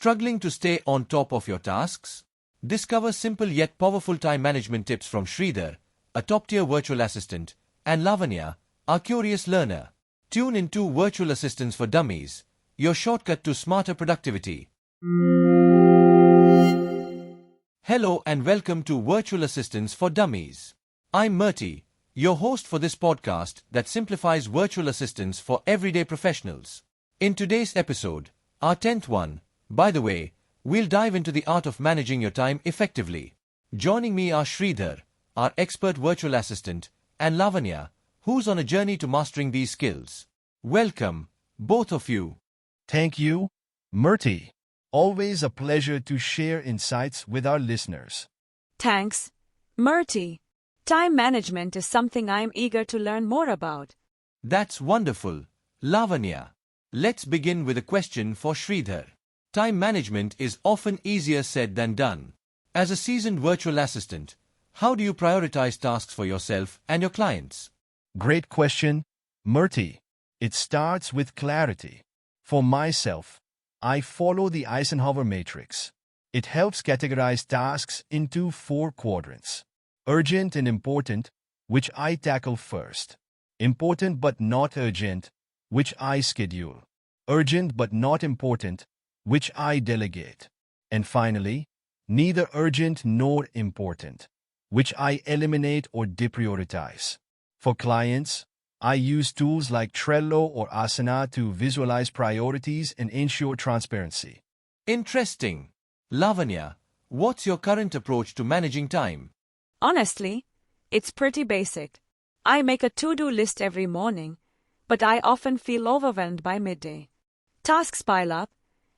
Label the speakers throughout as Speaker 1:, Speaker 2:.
Speaker 1: Struggling to stay on top of your tasks? Discover simple yet powerful time management tips from Sridhar, a top-tier virtual assistant, and Lavanya, our curious learner. Tune into Virtual Assistants for Dummies, your shortcut to smarter productivity. Hello and welcome to Virtual Assistants for Dummies. I'm Murty, your host for this podcast that simplifies virtual assistants for everyday professionals. In today's episode, our 10th one, by the way, we'll dive into the art of managing your time effectively. Joining me are Sridhar, our expert virtual assistant, and Lavanya, who's on a journey to mastering these skills. Welcome, both of you.
Speaker 2: Thank you, Murty. Always a pleasure to share insights with our listeners.
Speaker 3: Thanks, Murty. Time management is something I'm eager to learn more about.
Speaker 1: That's wonderful. Lavanya, let's begin with a question for Sridhar. Time management is often easier said than done. As a seasoned virtual assistant, how do you prioritize tasks for yourself and your clients?
Speaker 2: Great question, Murty. It starts with clarity. For myself, I follow the Eisenhower Matrix. It helps categorize tasks into 4 quadrants. Urgent and important, which I tackle first. Important but not urgent, which I schedule. Urgent but not important, which I delegate. And finally, neither urgent nor important, which I eliminate or deprioritize. For clients, I use tools like Trello or Asana to visualize priorities and ensure transparency.
Speaker 1: Interesting. Lavanya, what's your current approach to managing time?
Speaker 3: Honestly, it's pretty basic. I make a to-do list every morning, but I often feel overwhelmed by midday. Tasks pile up,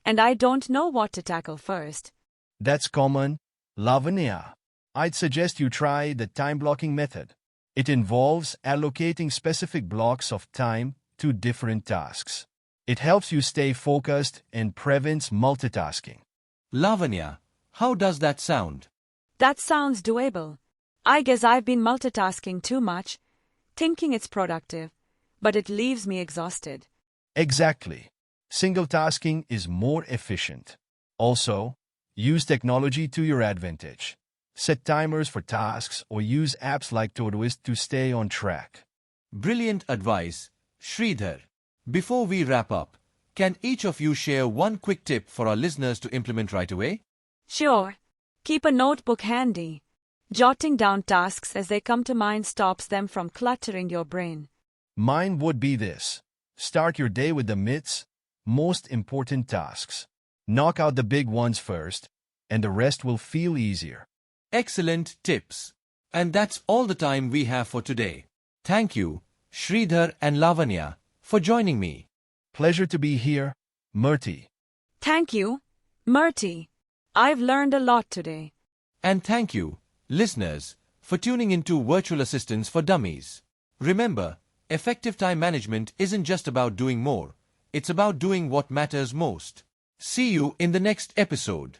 Speaker 3: and I don't know what to tackle first.
Speaker 2: That's common, Lavanya. I'd suggest you try the time blocking method. It involves allocating specific blocks of time to different tasks. It helps you stay focused and prevents multitasking.
Speaker 1: Lavanya, how does that sound?
Speaker 3: That sounds doable. I guess I've been multitasking too much, thinking it's productive, but it leaves me exhausted.
Speaker 2: Exactly. Single tasking is more efficient. Also, use technology to your advantage. Set timers for tasks or use apps like Todoist to stay on track.
Speaker 1: Brilliant advice, Sridhar. Before we wrap up, can each of you share one quick tip for our listeners to implement right away?
Speaker 3: Sure. Keep a notebook handy. Jotting down tasks as they come to mind stops them from cluttering your brain.
Speaker 2: Mine would be this. Start your day with the most important tasks. Knock out the big ones first, and the rest will feel easier.
Speaker 1: Excellent tips. And that's all the time we have for today. Thank you, Sridhar and Lavanya, for joining me.
Speaker 2: Pleasure to be here, Murty.
Speaker 3: Thank you, Murty. I've learned a lot today.
Speaker 1: And thank you, listeners, for tuning into Virtual Assistants for Dummies. Remember, effective time management isn't just about doing more. It's about doing what matters most. See you in the next episode.